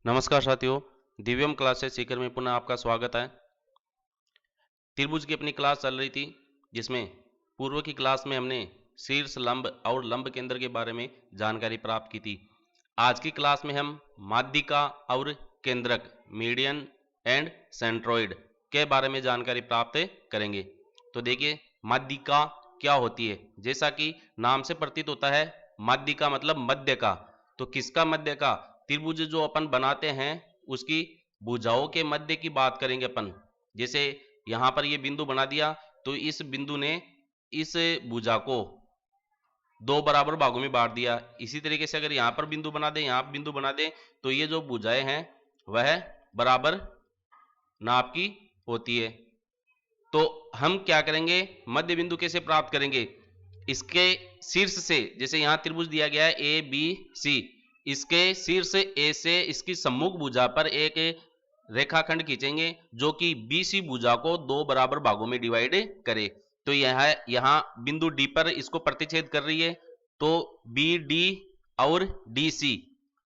नमस्कार साथियों, दिव्यम क्लासेस सीकर में पुनः आपका स्वागत है। त्रिभुज की अपनी क्लास चल रही थी, जिसमें पूर्व की क्लास में हमने शीर्ष लंब और लंब केंद्र के बारे में जानकारी प्राप्त की थी। आज की क्लास में हम माध्यिका और केंद्रक मीडियन एंड सेंट्रोइड के बारे में जानकारी प्राप्त करेंगे। तो देखिए, माध्यिका क्या होती है। जैसा कि नाम से प्रतीत होता है, माध्यिका मतलब मध्य का। तो किसका मध्य का? त्रिभुज जो अपन बनाते हैं उसकी भुजाओं के मध्य की बात करेंगे अपन। जैसे यहाँ पर ये बिंदु बना दिया, तो इस बिंदु ने इस भुजा को दो बराबर भागों में बांट दिया। इसी तरीके से अगर यहाँ पर बिंदु बना दें, यहाँ बिंदु बना दें, तो ये जो भुजाएं हैं वह बराबर नाप की होती है। तो हम क्या करेंगे, मध्य बिंदु कैसे प्राप्त करेंगे? इसके शीर्ष से, जैसे यहाँ त्रिभुज दिया गया है ए बी सी, इसके शीर्ष ए से इसकी सम्मुख भुजा पर एक रेखाखंड खींचेंगे जो कि बी सी भुजा को दो बराबर भागों में डिवाइड करे। तो यहाँ बिंदु डी पर इसको प्रतिच्छेद कर रही है। तो बी डी और डी सी,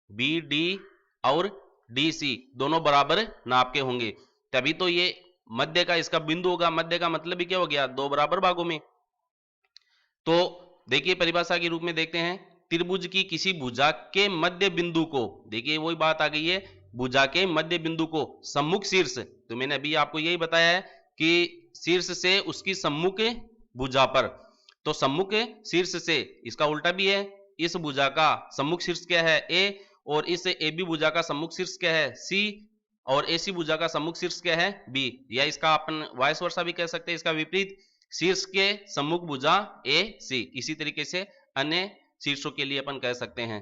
बी डी और डी सी दोनों बराबर नाप के होंगे, तभी तो ये मध्य का इसका बिंदु होगा। मध्य का मतलब ही क्या हो गया? दो बराबर भागों में। तो देखिए, परिभाषा के रूप में देखते हैं, त्रिभुज की किसी भुजा के मध्य बिंदु को, देखिए वही बात आ गई है, भुजा के मध्य बिंदु को सम्मुख शीर्ष, तो मैंने अभी आपको यही बताया है कि शीर्ष से उसकी सम्मुख भुजा पर, तो सम्मुख शीर्ष से इसका उल्टा भी है। इस भुजा का सम्मुख शीर्ष क्या है? ए, और इस ए बी भुजा का सम्मुख शीर्ष क्या है? सी, और एसी भुजा का सम्मुख शीर्ष क्या है? बी। या इसका अपन वाइस वर्सा भी कह सकते हैं, इसका विपरीत, शीर्ष के सम्मुख भुजा ए सी। इसी तरीके से अन्य शीर्षों के लिए अपन कह सकते हैं।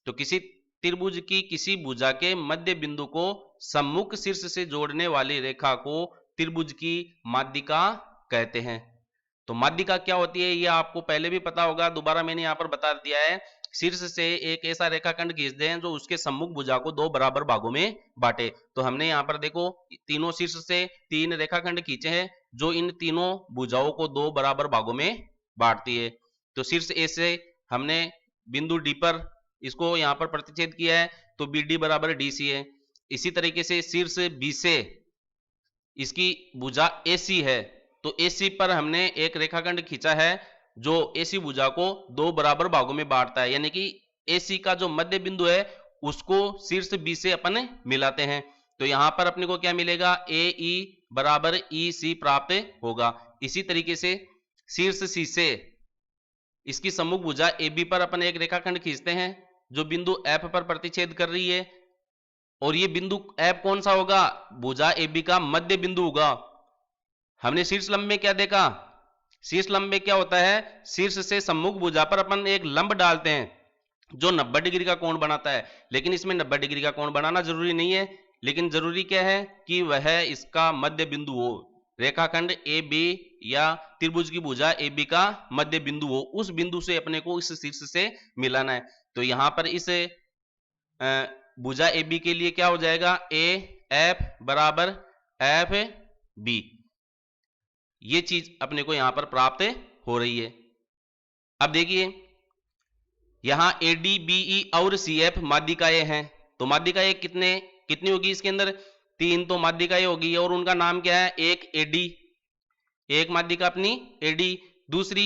तो किसी त्रिभुज की किसी भुजा के मध्य बिंदु को सम्मुख शीर्ष से जोड़ने वाली रेखा को त्रिभुज की माध्यिका कहते हैं। तो माध्यिका क्या होती है ये आपको पहले भी पता होगा, दोबारा मैंने यहाँ पर बता दिया है। शीर्ष से एक ऐसा रेखाखंड खींच दें जो उसके सम्मुख भुजा को दो बराबर भागों में बांटे। तो हमने यहाँ पर देखो, तीनों शीर्ष से तीन रेखाखंड खींचे हैं जो इन तीनों भुजाओं को दो बराबर भागों में बांटती है। तो शीर्ष ए से हमने बिंदु डी पर इसको यहाँ पर प्रतिच्छेद किया है, तो बी डी बराबर डी सी है। इसी तरीके से शीर्ष बी से इसकी भुजा ए सी है, तो ए सी पर हमने एक रेखाखंड खींचा है जो ए सी भुजा को दो बराबर भागों में बांटता है, यानी कि ए सी का जो मध्य बिंदु है उसको शीर्ष बी से अपन मिलाते हैं। तो यहां पर अपने को क्या मिलेगा? ए ई बराबर ई सी प्राप्त होगा। इसी तरीके से शीर्ष सी से इसकी सम्मुख भुजा ए बी पर अपन एक रेखाखंड खींचते हैं जो बिंदु एफ पर प्रतिच्छेद कर रही है, और ये बिंदु एफ कौन सा होगा? भुजा ए बी का मध्य बिंदु होगा। हमने शीर्ष लंब में क्या देखा? शीर्ष लंब में क्या होता है? शीर्ष से सम्मुख भुजा पर अपन एक लंब डालते हैं जो 90 डिग्री का कोण बनाता है, लेकिन इसमें 90 डिग्री का कोण बनाना जरूरी नहीं है, लेकिन जरूरी क्या है कि वह इसका मध्य बिंदु हो। रेखाखंड ए बी या त्रिभुज की भुजा ए बी का मध्य बिंदु हो, उस बिंदु से अपने को इस शीर्ष से मिलाना है। तो यहां पर इस भुजा ए बी के लिए क्या हो जाएगा? ए एफ बराबर एफ बी, ये चीज अपने को यहां पर प्राप्त हो रही है। अब देखिए, यहां ए डी बी ई और सी एफ माध्यिकाएं हैं। तो माध्यिकाएं कितनी होगी इसके अंदर? तीन तो माध्यिकाएं होगी, और उनका नाम क्या है? एक एडी, एक माध्यिका अपनी एडी, दूसरी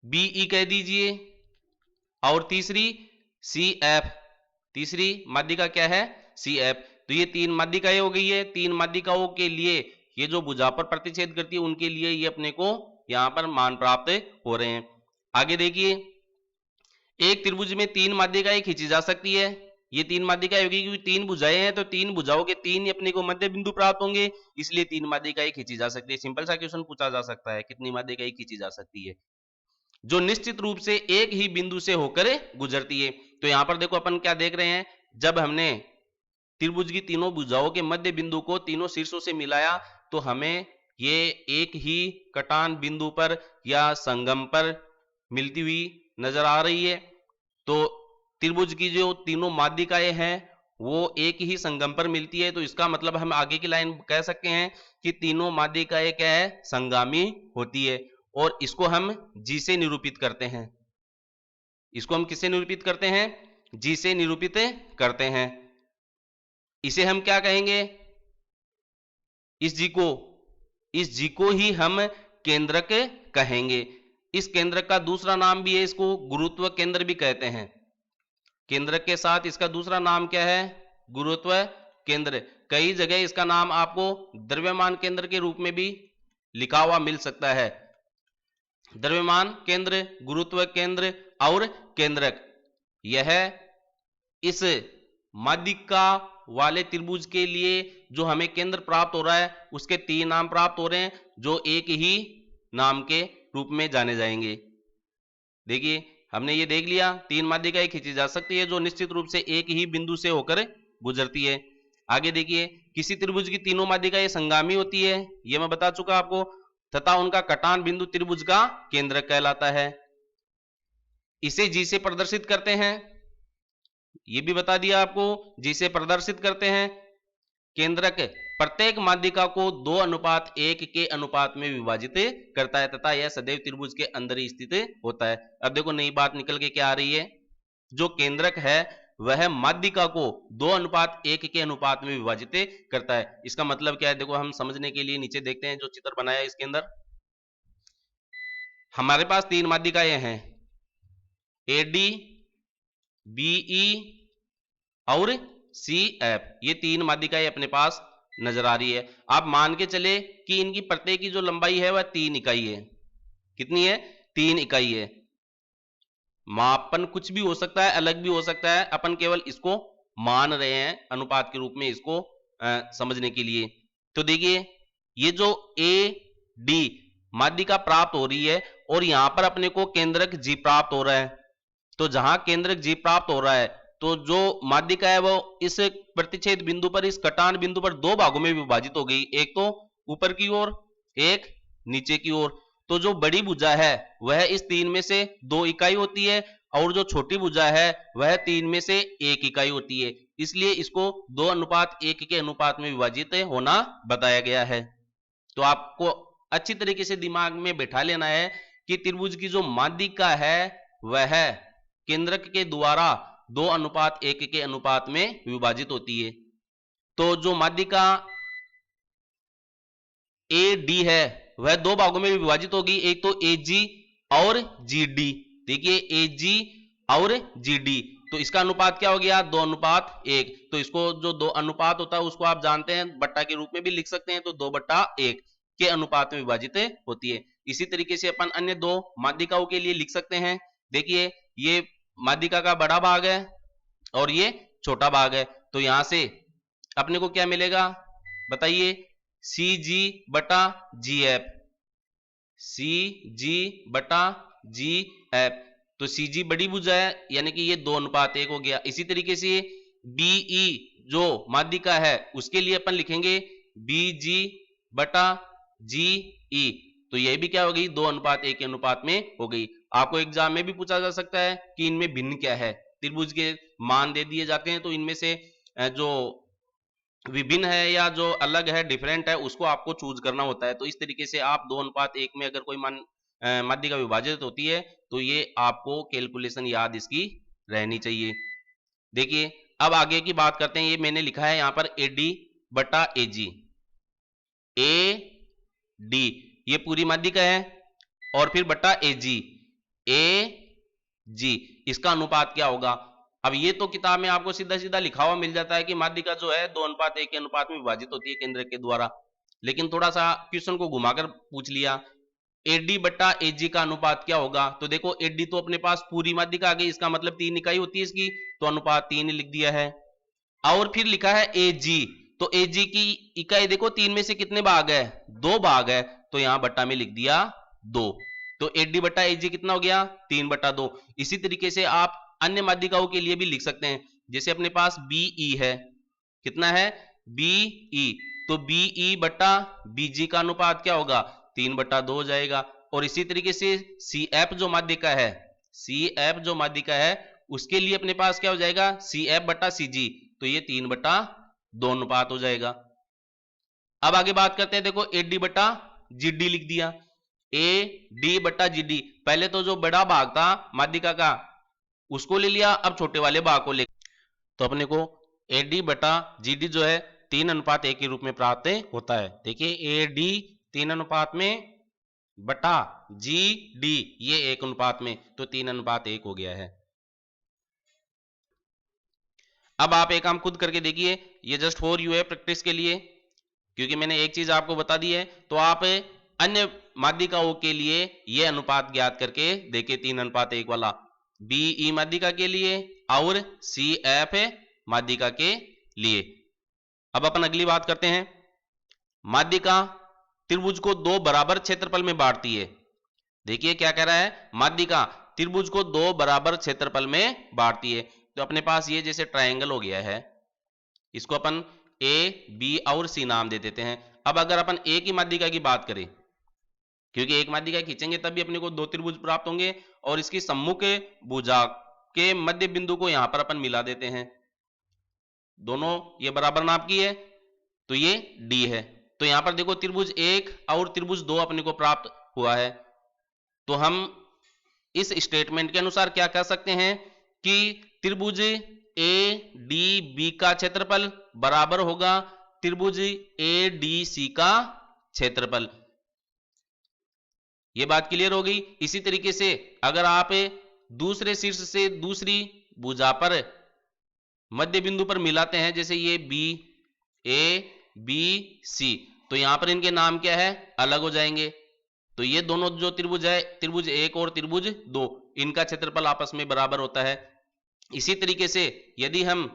बीई कह दीजिए, और तीसरी सी एफ। तीसरी माध्यिका क्या है? C F. तो ये तीन माध्यिकाएं हो गई है। तीन माध्यिकाओं के लिए ये जो भुजा पर प्रतिच्छेद करती है उनके लिए ये अपने को यहां पर मान प्राप्त हो रहे हैं। आगे देखिए, एक त्रिभुज में तीन माध्यिकाएं खींची जा सकती है। ये तीन माध्यिकाएं होगी क्योंकि तीन भुजाएं हैं, तो तीन भुजाओं के तीन ही अपने को मध्य बिंदु प्राप्त होंगे, इसलिए तीन माध्यिकाएं खींची जा सकती है। सिंपल सा क्वेश्चन पूछा जा सकता है, कितनी माध्यिकाएं खींची जा सकती है, जो निश्चित रूप से एक ही बिंदु से होकर गुजरती है। तो यहां पर देखो, अपन क्या देख रहे हैं, जब हमने त्रिभुज की तीनों भुजाओं के मध्य बिंदु को तीनों शीर्षों से मिलाया, तो हमें ये एक ही कटान बिंदु पर या संगम पर मिलती हुई नजर आ रही है। तो त्रिभुज की जो तीनों माध्यिकाएं हैं वो एक ही संगम पर मिलती है, तो इसका मतलब हम आगे की लाइन कह सकते हैं कि तीनों माध्यिकाएं क्या है? संगामी होती है। और इसको हम जी से निरूपित करते हैं। इसको हम किससे निरूपित करते हैं? जी से निरूपित करते हैं। इसे हम क्या कहेंगे? इस जी को ही हम केंद्रक कहेंगे। इस केंद्रक का दूसरा नाम भी है, इसको गुरुत्व केंद्र भी कहते हैं। केंद्रक के साथ इसका दूसरा नाम क्या है? गुरुत्व केंद्र। कई जगह इसका नाम आपको द्रव्यमान केंद्र के रूप में भी लिखा हुआ मिल सकता है। द्रव्यमान केंद्र, गुरुत्व केंद्र और केंद्रक, यह इस माध्यिका वाले त्रिभुज के लिए जो हमें केंद्र प्राप्त हो रहा है उसके तीन नाम प्राप्त हो रहे हैं, जो एक ही नाम के रूप में जाने जाएंगे। देखिए, हमने ये देख लिया, तीन माध्यिकाएं खींची जा सकती है जो निश्चित रूप से एक ही बिंदु से होकर गुजरती है। आगे देखिए, किसी त्रिभुज की तीनों माध्यिकाएं संगामी होती है, ये मैं बता चुका आपको, तथा उनका कटान बिंदु त्रिभुज का केंद्र कहलाता है। इसे जी से प्रदर्शित करते हैं, ये भी बता दिया आपको, जी से प्रदर्शित करते हैं। केंद्रक प्रत्येक माध्यिका को 2:1 के अनुपात में विभाजित करता है तथा यह सदैव त्रिभुज के अंदर ही स्थित होता है। अब देखो नई बात निकल के क्या आ रही है, जो केंद्रक है वह माध्यिका को 2:1 के अनुपात में विभाजित करता है। इसका मतलब क्या है? देखो, हम समझने के लिए नीचे देखते हैं जो चित्र बनाया है इसके अंदर। हमारे पास तीन माध्यिकाएं हैं, एडी, बीई और सीएफ। ये तीन माध्यिकाएं अपने पास नजर आ रही है। आप मान के चले कि इनकी प्रत्येक की जो लंबाई है वह 3 इकाई है। कितनी है? 3 इकाई है। मापन कुछ भी हो सकता है, अलग भी हो सकता है, अपन केवल इसको मान रहे हैं अनुपात के रूप में, इसको समझने के लिए। तो देखिए, ये जो ए डी माध्यिका प्राप्त हो रही है और यहां पर अपने को केंद्रक जी प्राप्त हो रहा है, तो जहां केंद्रक जी प्राप्त हो रहा है तो जो माध्यिका है वो इस प्रतिच्छेद बिंदु पर, इस कटान बिंदु पर दो भागों में विभाजित हो गई, एक तो ऊपर की ओर, एक नीचे की ओर। तो जो बड़ी भुजा है वह इस तीन में से 2 इकाई होती है और जो छोटी भुजा है वह 3 में से 1 इकाई होती है। इसलिए इसको 2:1 के अनुपात में विभाजित होना बताया गया है। तो आपको अच्छी तरीके से दिमाग में बैठा लेना है कि त्रिभुज की जो माध्यिका है वह केंद्रक के द्वारा 2:1 के अनुपात में विभाजित होती है। तो जो माध्यिका ए डी है वह दो भागों में विभाजित होगी, एक तो ए जी और जी डी। देखिए, ए जी और जी डी, तो इसका अनुपात क्या हो गया? 2:1। तो इसको जो 2 अनुपात होता है उसको आप जानते हैं, बट्टा के रूप में भी लिख सकते हैं, तो 2/1 के अनुपात में विभाजित होती है। इसी तरीके से अपन अन्य दो माध्यिकाओं के लिए लिख सकते हैं। देखिए, ये माध्यिका का बड़ा भाग है और ये छोटा भाग है, तो यहां से अपने को क्या मिलेगा बताइए? सी जी बटा जी एफ, सी जी बटा जी एफ। तो सी जी बड़ी भुजा है, यानी कि ये 2:1 हो गया। इसी तरीके से बीई जो माध्यिका है उसके लिए अपन लिखेंगे बी जी बटा जी ई, तो यह भी क्या हो गई? 2:1 के अनुपात में हो गई। आपको एग्जाम में भी पूछा जा सकता है कि इनमें भिन्न क्या है। त्रिभुज के मान दे दिए जाते हैं तो इनमें से जो विभिन्न है या जो अलग है, डिफरेंट है, उसको आपको चूज करना होता है। तो इस तरीके से आप 2:1 में अगर कोई माध्यिका विभाजित होती है तो ये आपको कैलकुलेशन याद इसकी रहनी चाहिए। देखिए, अब आगे की बात करते हैं। ये मैंने लिखा है यहां पर एडी बटा एजी, ए डी ये पूरी माध्यिका है, और फिर बटा एजी, ए जी, इसका अनुपात क्या होगा? अब ये तो किताब में आपको सीधा सीधा लिखा हुआ मिल जाता है कि माध्यिका जो है 2:1 के अनुपात में विभाजित होती है केंद्र के द्वारा, लेकिन थोड़ा सा क्वेश्चन को घुमाकर पूछ लिया, एडी बटा एजी का अनुपात क्या होगा? तो देखो, एडी तो अपने पास पूरी माध्यिका आ गई, इसका मतलब 3 इकाई होती है इसकी, तो अनुपात 3 लिख दिया है। और फिर लिखा है एजी, तो एजी की इकाई देखो 3 में से कितने भाग है? 2 भाग है, तो यहां बट्टा में लिख दिया 2। तो एडी बटा एजी कितना हो गया? 3/2। इसी तरीके से आप अन्य माध्यिकाओं के लिए भी लिख सकते हैं। जैसे अपने पास बीई है, कितना है? बीई, तो बीई बटा बीजी का अनुपात क्या होगा? 3/2 हो जाएगा। और इसी तरीके से सीएफ जो माध्यिका है, सीएफ जो माध्यिका है उसके लिए अपने पास क्या हो जाएगा? सीएफ बटा सीजी, तो ये 3/2 अनुपात हो जाएगा। अब आगे बात करते हैं। देखो, एडी बटा जीडी लिख दिया, ए डी बटा जी डी। पहले तो जो बड़ा भाग था माध्यिका का उसको ले लिया, अब छोटे वाले भाग को ले, तो अपने को AD बटा GD जो है 3:1 के रूप में प्राप्त होता है। देखिए AD 3:1 में बटा GD ये 1:1 में, तो 3:1 हो गया है। अब आप एक काम खुद करके देखिए, ये जस्ट फॉर यू है प्रैक्टिस के लिए, क्योंकि मैंने एक चीज आपको बता दी है, तो आप अन्य माध्यिकाओं के लिए ये अनुपात ज्ञात करके देखिए 3:1 वाला, BE माध्यिका के लिए और CF माध्यिका के लिए। अब अपन अगली बात करते हैं, माध्यिका त्रिभुज को दो बराबर क्षेत्रफल में बांटती है। देखिए क्या कह रहा है, माध्यिका त्रिभुज को दो बराबर क्षेत्रफल में बांटती है। तो अपने पास ये जैसे ट्रायंगल हो गया है, इसको अपन A, B और C नाम दे देते हैं। अब अगर अपन एक ही माध्यिका की बात करें, क्योंकि एक माध्यिका खींचेंगे तभी अपने को दो त्रिभुज प्राप्त होंगे, और इसकी सम्मुख भुजा के मध्य बिंदु को यहां पर अपन मिला देते हैं, दोनों ये बराबर नाप की है, तो ये D है। तो यहां पर देखो त्रिभुज 1 और त्रिभुज 2 अपने को प्राप्त हुआ है। तो हम इस स्टेटमेंट के अनुसार क्या कह सकते हैं कि त्रिभुज ADB का क्षेत्रफल बराबर होगा त्रिभुज ADC का क्षेत्रफल। ये बात क्लियर हो गई। इसी तरीके से अगर आप दूसरे शीर्ष से दूसरी भुजा पर मध्य बिंदु पर मिलाते हैं, जैसे ये BABC, तो यहां पर इनके नाम क्या है, अलग हो जाएंगे। तो ये दोनों जो त्रिभुज है, त्रिभुज 1 और त्रिभुज 2, इनका क्षेत्रफल आपस में बराबर होता है। इसी तरीके से यदि हम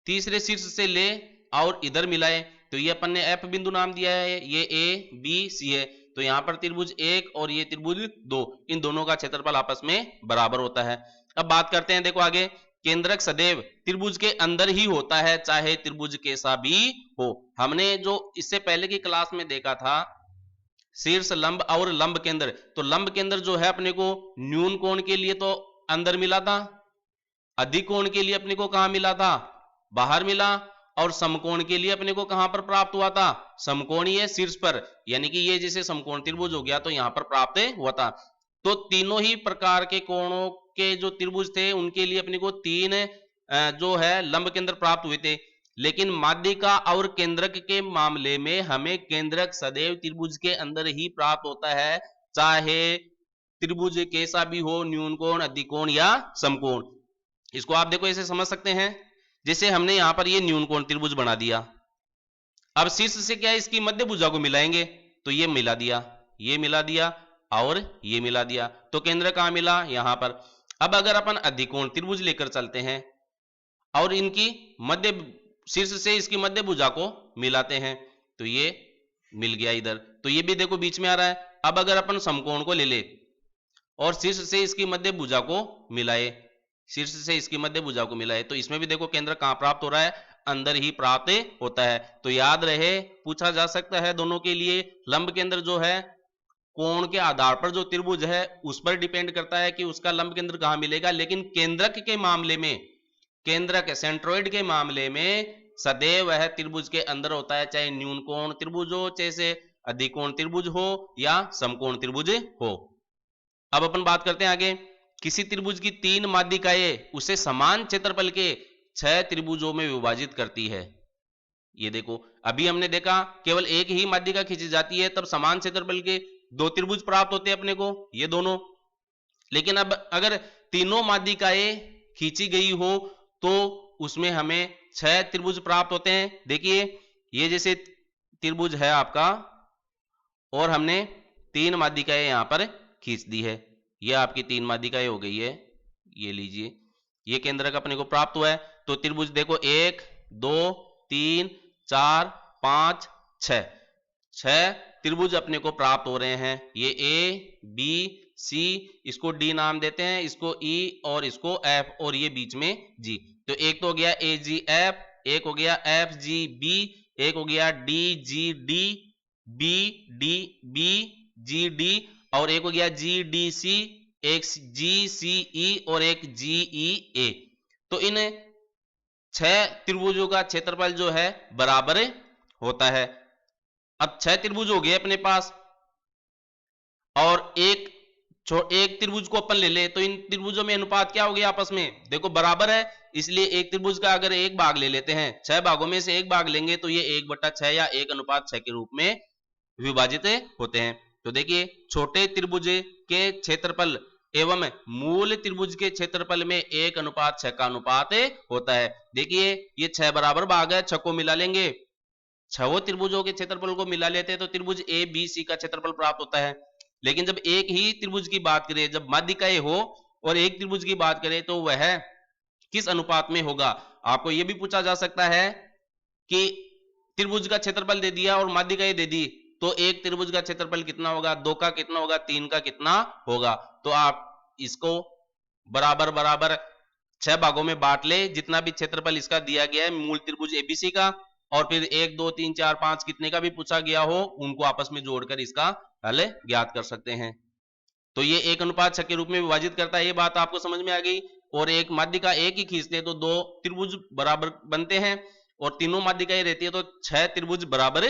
तीसरे शीर्ष से ले और इधर मिलाएं, तो ये अपन ने F बिंदु नाम दिया है, ये ABC है, तो यहां पर त्रिभुज 1 और ये त्रिभुज 2, इन दोनों का क्षेत्रफल आपस में बराबर होता है। अब बात करते हैं, देखो आगे, केंद्रक सदैव त्रिभुज के अंदर ही होता है, चाहे त्रिभुज कैसा भी हो। हमने जो इससे पहले की क्लास में देखा था शीर्ष लंब और लंब केंद्र, तो लंब केंद्र जो है अपने को न्यून कोण के लिए तो अंदर मिला था, अधिक कोण के लिए अपने को कहां मिला था, बाहर मिला, और समकोण के लिए अपने को कहां पर प्राप्त हुआ था, समकोणीय शीर्ष पर, यानी कि ये जैसे समकोण त्रिभुज हो गया तो यहां पर प्राप्त हुआ था। तो तीनों ही प्रकार के कोणों के जो त्रिभुज थे उनके लिए अपने को तीन जो है लंब केंद्र प्राप्त हुए थे। लेकिन माध्यिका और केंद्रक के मामले में हमें केंद्रक सदैव त्रिभुज के अंदर ही प्राप्त होता है, चाहे त्रिभुज कैसा भी हो, न्यून कोण, अधिक कोण या समकोण। इसको आप देखो ऐसे समझ सकते हैं, जैसे हमने यहां पर ये न्यून कोण त्रिभुज बना दिया, अब शीर्ष से क्या है, इसकी मध्य भुजा को मिलाएंगे, तो ये मिला दिया, ये मिला दिया और ये मिला दिया, तो केंद्र कहां मिला, यहां पर। अब अगर अपन अधिकोण त्रिभुज लेकर चलते हैं और इनकी मध्य शीर्ष से इसकी मध्य भुजा को मिलाते हैं, तो ये मिल गया इधर, तो ये भी देखो बीच में आ रहा है। अब अगर अपन समकोण को ले ले और शीर्ष से इसकी मध्य भुजा को मिलाए, शीर्ष से इसकी मध्य भुजा को मिलाए, तो इसमें भी देखो केंद्र कहां प्राप्त हो रहा है, अंदर ही प्राप्त होता है। तो याद रहे, पूछा जा सकता है दोनों के लिए, लंब केंद्र जो है कोण के आधार पर जो त्रिभुज है उस पर डिपेंड करता है कि उसका लंब केंद्र कहां मिलेगा, लेकिन केंद्रक के मामले में, केंद्रक सेंट्रोइड के मामले में सदैव वह त्रिभुज के अंदर होता है, चाहे न्यून कोण त्रिभुज हो, चाहे अधिक कोण त्रिभुज हो या समकोण त्रिभुज हो। अब अपन बात करते हैं आगे, किसी त्रिभुज की तीन माध्यिकाएं उसे समान क्षेत्रफल के 6 त्रिभुजों में विभाजित करती है। ये देखो, अभी हमने देखा केवल एक ही माध्यिका खींची जाती है तब समान क्षेत्रफल के 2 त्रिभुज प्राप्त होते हैं अपने को, ये दोनों। लेकिन अब अगर तीनों माध्यिकाएं खींची गई हो तो उसमें हमें 6 त्रिभुज प्राप्त होते हैं। देखिए ये जैसे त्रिभुज है आपका, और हमने 3 माध्यिकाएं यहां पर खींच दी है, ये आपकी 3 माध्यिकाएं हो गई है, ये लीजिए, ये केंद्रक अपने को प्राप्त हुआ है। तो त्रिभुज देखो 1 2 3 4 5 6 त्रिभुज अपने को प्राप्त हो रहे हैं। ये A B C, इसको D नाम देते हैं, इसको E और इसको F, और ये बीच में G। तो एक तो हो गया AGF, एक हो गया FGB, एक हो गया DGD, BDB, GD, और एक हो गया GDC, एक GCE और एक GEA। तो इन 6 त्रिभुजों का क्षेत्रफल जो है बराबर होता है। अब 6 त्रिभुज हो गए अपने पास, और एक एक त्रिभुज को अपन ले ले तो इन त्रिभुजों में अनुपात क्या हो गया आपस में, देखो बराबर है, इसलिए एक त्रिभुज का अगर एक भाग ले लेते हैं, 6 भागों में से एक भाग लेंगे तो ये 1/6 या 1:6 के रूप में विभाजित होते हैं। तो देखिए छोटे त्रिभुज के क्षेत्रफल एवं मूल त्रिभुज के क्षेत्रफल में 1:6 का अनुपात होता है। देखिए ये 6 बराबर भाग है, 6 को मिला लेंगे, 6 त्रिभुजों के क्षेत्रफल को मिला लेते हैं तो त्रिभुज ए बी सी का क्षेत्रफल प्राप्त होता है। लेकिन जब एक ही त्रिभुज की बात करें, जब माध्यिकाएं हो और एक त्रिभुज की बात करें तो वह किस अनुपात में होगा। आपको यह भी पूछा जा सकता है कि त्रिभुज का क्षेत्रफल दे दिया और माध्यिकाएं दे दी तो एक त्रिभुज का क्षेत्रफल कितना होगा, 2 का कितना होगा, 3 का कितना होगा। तो आप इसको बराबर बराबर 6 भागों में बांट ले, जितना भी क्षेत्रफल इसका दिया गया है मूल त्रिभुज एबीसी का, और फिर 1 2 3 4 5 कितने का भी पूछा गया हो उनको आपस में जोड़कर इसका हल ज्ञात कर सकते हैं। तो ये 1:6 के रूप में विभाजित करता है, ये बात आपको समझ में आ गई। और एक माध्यिका एक ही खींचते हैं तो 2 त्रिभुज बराबर बनते हैं, और तीनों माध्यिकाएं रहती है तो 6 त्रिभुज बराबर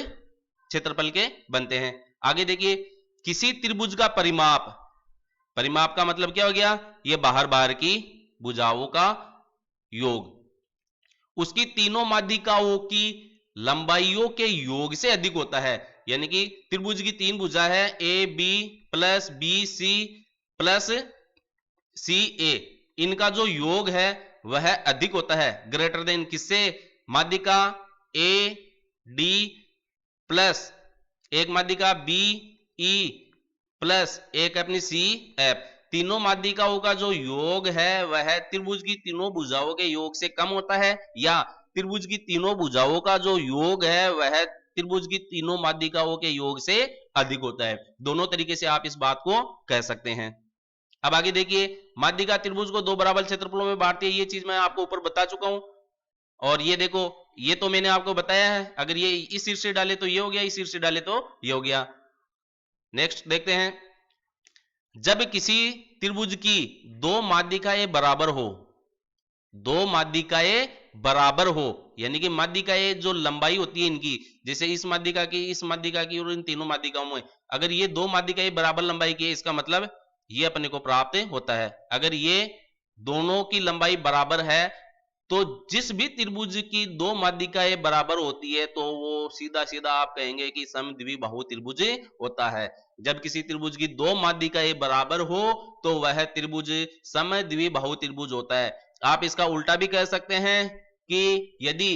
क्षेत्रफल के बनते हैं। आगे देखिए किसी त्रिभुज का परिमाप, परिमाप का मतलब क्या हो गया, ये बाहर बाहर की भुजाओं का योग उसकी तीनों माध्यिकाओं की लंबाइयों के योग से अधिक होता है। यानी कि त्रिभुज की 3 भुजा है, a b plus b c plus c a, इनका जो योग है वह अधिक होता है, ग्रेटर देन किससे, माध्यिका ए डी प्लस एक माध्यिका बी ई प्लस एक अपनी सी एफ। तीनों माध्यिकाओं का जो योग है वह त्रिभुज की तीनों भुजाओं के योग से कम होता है, या त्रिभुज की तीनों भुजाओं का जो योग है वह त्रिभुज की तीनों माध्यिकाओं के योग से अधिक होता है। दोनों तरीके से आप इस बात को कह सकते हैं। अब आगे देखिए माध्यिका त्रिभुज को 2 बराबर क्षेत्रफलों में बांटती है, ये चीज मैं आपको ऊपर बता चुका हूं। और ये देखो ये तो मैंने आपको बताया है, अगर ये इस सिर से डाले तो ये हो गया, इस सिर से डाले तो ये हो गया। नेक्स्ट देखते हैं, जब किसी त्रिभुज की 2 माध्यिकाएं बराबर हो, 2 माध्यिकाएं बराबर हो, यानी कि माध्यिकाएं जो लंबाई होती है इनकी, जैसे इस माध्यिका की, इस माध्यिका की और इन तीनों माध्यिकाओं में अगर ये 2 माध्यिकाएं बराबर लंबाई की है, इसका मतलब ये अपने को प्राप्त होता है। अगर ये दोनों की लंबाई बराबर है तो जिस भी त्रिभुज की 2 माध्यिकाएं बराबर होती है तो वो सीधा सीधा आप कहेंगे कि समद्विबाहु त्रिभुज होता है। जब किसी त्रिभुज की 2 माध्यिकाएं बराबर हो तो वह त्रिभुज समद्विबाहु त्रिभुज होता है। आप इसका उल्टा भी कह सकते हैं कि यदि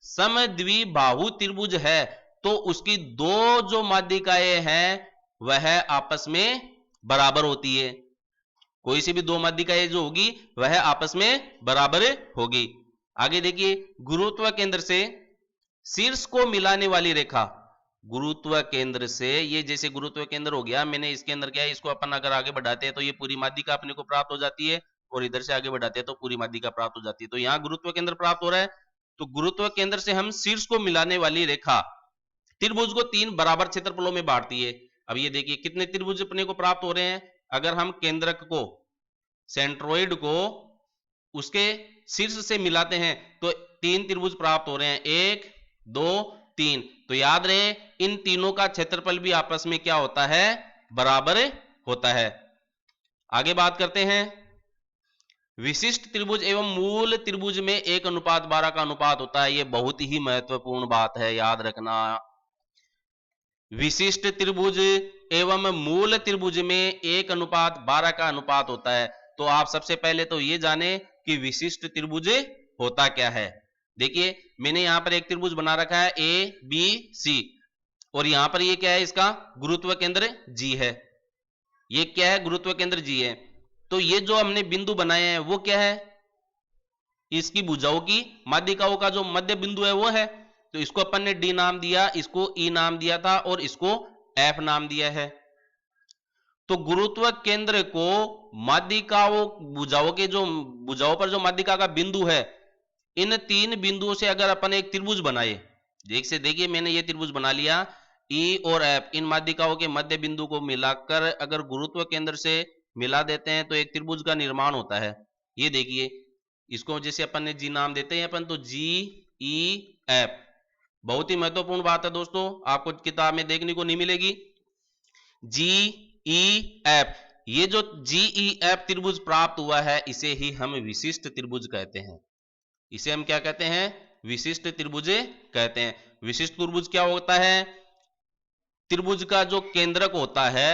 समद्विबाहु त्रिभुज है तो उसकी 2 जो माध्यिकाएं हैं वह आपस में बराबर होती है, कोई सी भी 2 माध्यिकाएं जो होगी वह आपस में बराबर होगी। आगे देखिए गुरुत्व केंद्र से शीर्ष को मिलाने वाली रेखा, गुरुत्व केंद्र से, ये जैसे गुरुत्व केंद्र हो गया, मैंने इसके अंदर क्या है, इसको अपन अगर आगे बढ़ाते हैं तो ये पूरी माध्यिका अपने को प्राप्त हो जाती है, और इधर से आगे बढ़ाते हैं तो पूरी माध्यिका प्राप्त हो जाती है। तो यहाँ गुरुत्व केंद्र प्राप्त हो रहा है, तो गुरुत्व केंद्र से हम शीर्ष को मिलाने वाली रेखा त्रिभुज को 3 बराबर क्षेत्रफलों में बांटती है। अब ये देखिए कितने त्रिभुज अपने को प्राप्त हो रहे हैं, अगर हम केंद्रक को, सेंट्रोइड को उसके शीर्ष से मिलाते हैं तो 3 त्रिभुज प्राप्त हो रहे हैं, 1 2 3। तो याद रहे इन तीनों का क्षेत्रफल भी आपस में क्या होता है, बराबर होता है। आगे बात करते हैं, विशिष्ट त्रिभुज एवं मूल त्रिभुज में 1:12 का अनुपात होता है। यह बहुत ही महत्वपूर्ण बात है, याद रखना। विशिष्ट त्रिभुज एवं मूल त्रिभुज में 1:12 का अनुपात होता है। तो आप सबसे पहले तो ये जाने कि विशिष्ट त्रिभुज होता क्या है। देखिए मैंने यहां पर एक त्रिभुज बना रखा है ए बी सी, और यहां पर ये क्या है, इसका गुरुत्व केंद्र जी है। ये क्या है, गुरुत्व केंद्र जी है। तो ये जो हमने बिंदु बनाए हैं वो क्या है, इसकी भुजाओं की माध्यिकाओं का जो मध्य बिंदु है वो है। तो इसको अपन ने डी नाम दिया, इसको ई नाम दिया था, और इसको एफ नाम दिया है। तो गुरुत्व केंद्र को माध्यिकाओं, भुजाओं के जो भुजाओं पर जो माध्यिका का बिंदु है, इन 3 बिंदुओं से अगर अपन एक त्रिभुज बनाए, देखिए मैंने ये त्रिभुज बना लिया, ई और एफ इन माध्यिकाओं के मध्य बिंदु को मिलाकर अगर गुरुत्व केंद्र से मिला देते हैं तो एक त्रिभुज का निर्माण होता है। ये देखिए इसको जैसे अपन ने जी नाम देते हैं अपन, तो जी ई एफ, बहुत ही महत्वपूर्ण बात है दोस्तों, आपको किताब में देखने को नहीं मिलेगी। जी ई एफ ये जो GEF त्रिभुज प्राप्त हुआ है इसे ही हम विशिष्ट त्रिभुज कहते हैं। इसे हम क्या कहते हैं? विशिष्ट त्रिभुज कहते हैं। विशिष्ट त्रिभुज क्या होता है? त्रिभुज का जो केंद्रक होता है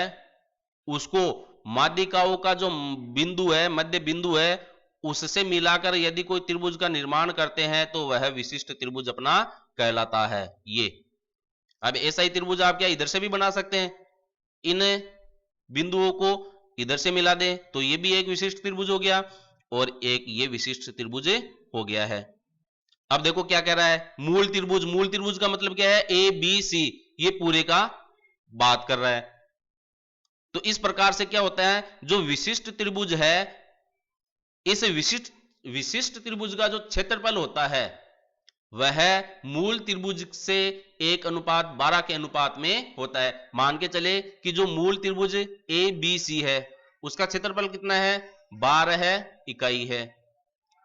उसको माध्यिकाओं का जो बिंदु है, मध्य बिंदु है, उससे मिलाकर यदि कोई त्रिभुज का निर्माण करते हैं तो वह विशिष्ट त्रिभुज अपना कहलाता है। ये अब ऐसा ही त्रिभुज आप क्या इधर से भी बना सकते हैं, इन बिंदुओं को इधर से मिला दें तो ये भी एक विशिष्ट त्रिभुज हो गया और एक ये विशिष्ट त्रिभुज हो गया है। अब देखो क्या कह रहा है, मूल त्रिभुज। मूल त्रिभुज का मतलब क्या है? ए बी सी, ये पूरे का बात कर रहा है। तो इस प्रकार से क्या होता है, जो विशिष्ट त्रिभुज है, इस विशिष्ट त्रिभुज का जो क्षेत्रफल होता है वह मूल त्रिभुज से 1:12 के अनुपात में होता है। मान के चले कि जो मूल त्रिभुज ए बी सी है उसका क्षेत्रफल कितना है? 12 इकाई है।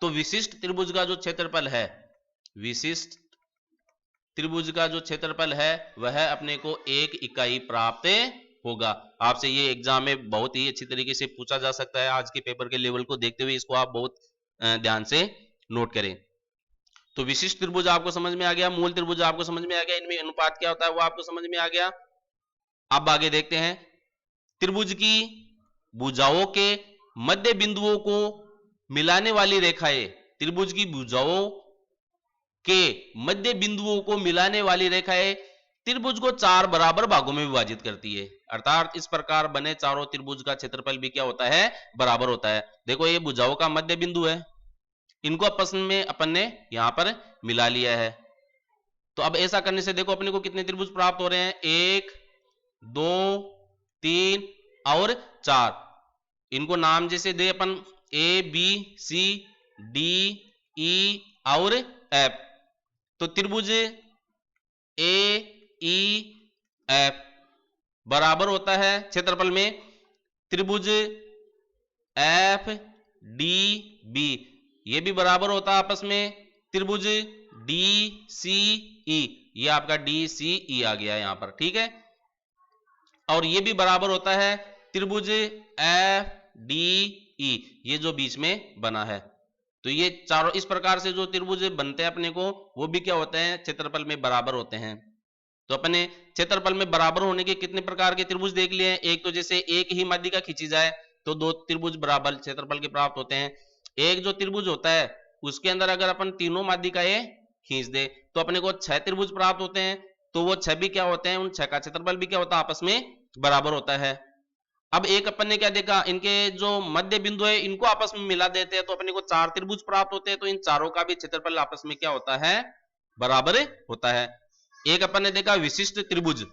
तो विशिष्ट त्रिभुज का जो क्षेत्रफल है, विशिष्ट त्रिभुज का जो क्षेत्रफल है वह अपने को 1 इकाई प्राप्त होगा। आपसे ये एग्जाम में बहुत ही अच्छी तरीके से पूछा जा सकता है। आज के पेपर के लेवल को देखते हुए इसको आप बहुत ध्यान से नोट करें। तो विशिष्ट त्रिभुज आपको समझ में आ गया, मूल त्रिभुज आपको समझ में आ गया, इनमें अनुपात क्या होता है वो आपको समझ में आ गया। अब आगे देखते हैं, त्रिभुज की भुजाओं के मध्य बिंदुओं को मिलाने वाली रेखाएं, त्रिभुज की भुजाओं के मध्य बिंदुओं को मिलाने वाली रेखाएं त्रिभुज को 4 बराबर भागों में विभाजित करती है। अर्थात इस प्रकार बने चारों त्रिभुज का क्षेत्रफल भी क्या होता है? बराबर होता है। देखो ये भुजाओं का मध्य बिंदु है, इनको आपस में अपन ने यहां पर मिला लिया है। तो अब ऐसा करने से देखो अपने को कितने त्रिभुज प्राप्त हो रहे हैं? 1 2 3 और 4। इनको नाम जैसे दे अपन A B C D E और एफ। तो त्रिभुज ए ई एफ बराबर होता है क्षेत्रफल में त्रिभुज एफ डी बी, ये भी बराबर होता है आपस में त्रिभुज डी सी ई, ये आपका डी सी ई आ गया यहां पर, ठीक है। और ये भी बराबर होता है त्रिभुज एफ डी ई, ये जो बीच में बना है। तो ये चारों इस प्रकार से जो त्रिभुज बनते हैं अपने को वो भी क्या होते हैं? क्षेत्रफल में बराबर होते हैं। तो अपने क्षेत्रफल में बराबर होने के कितने प्रकार के त्रिभुज देख लिए हैं। एक तो जैसे एक ही माध्यिका खींची जाए तो 2 त्रिभुज बराबर क्षेत्रफल के प्राप्त होते हैं। एक जो त्रिभुज होता है उसके अंदर अगर अपन तीनों माध्यिकाएं खींच दे तो अपने को 6 त्रिभुज प्राप्त होते हैं। तो वो 6 भी क्या होते हैं? उन 6 का क्षेत्रफल भी क्या होता है? आपस में बराबर होता है। अब एक अपन ने क्या देखा, इनके जो मध्य बिंदु है इनको आपस में मिला देते हैं तो अपने को 4 त्रिभुज प्राप्त होते हैं। तो इन चारों का भी क्षेत्रफल आपस में क्या होता है? बराबर होता है। एक अपन ने देखा विशिष्ट त्रिभुज।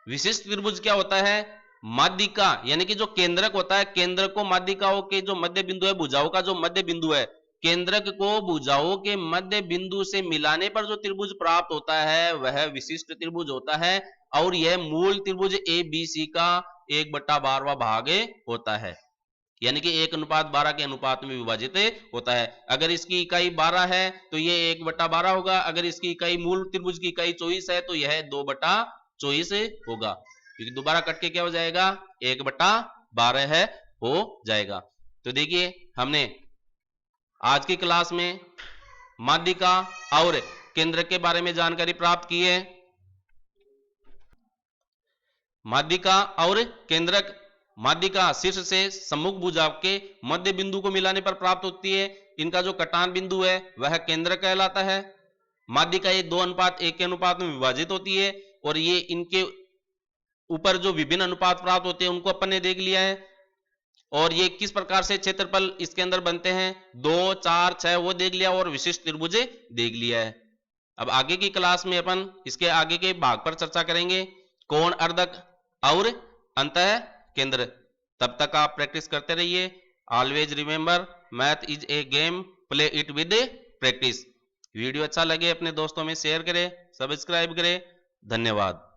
विशिष्ट त्रिभुज क्या होता है? माध्यिका यानी कि जो केंद्रक होता है, केंद्रक को माध्यिकाओं के जो मध्य बिंदु है, भुजाओं का जो मध्य बिंदु है, केंद्रक को भुजाओं के मध्य बिंदु से मिलाने पर जो त्रिभुज प्राप्त होता है वह विशिष्ट त्रिभुज होता है। और यह मूल त्रिभुज ए बी सी का 1/12वां भाग होता है, यानी कि 1:12 के अनुपात में विभाजित होता है। अगर इसकी इकाई 12 है तो ये 1/12 होगा। अगर इसकी इकाई मूल त्रिभुज की इकाई 24 है तो यह 2/24 होगा, क्योंकि दोबारा कट के क्या हो जाएगा? 1/12 है हो जाएगा। तो देखिए हमने आज की क्लास में माध्यिका और केंद्रक के बारे में जानकारी प्राप्त की है। माध्यिका और केंद्रक, माध्यिका शीर्ष से सम्मुख भुजा के मध्य बिंदु को मिलाने पर प्राप्त होती है। इनका जो कटान बिंदु है वह केंद्रक कहलाता है। माध्यिका ये 2:1 के अनुपात में विभाजित होती है और ये इनके ऊपर जो विभिन्न अनुपात प्राप्त होते हैं उनको अपन ने देख लिया है। और ये किस प्रकार से क्षेत्रफल इसके अंदर बनते हैं, 2 4 6 वो देख लिया और विशिष्ट त्रिभुज देख लिया है। अब आगे की क्लास में अपन इसके आगे के भाग पर चर्चा करेंगे, कोण अर्धक और अंतः केंद्र। तब तक आप प्रैक्टिस करते रहिए। Always remember, math is a game, play it with practice. Video अच्छा लगे अपने दोस्तों में शेयर करें, सब्सक्राइब करें। धन्यवाद।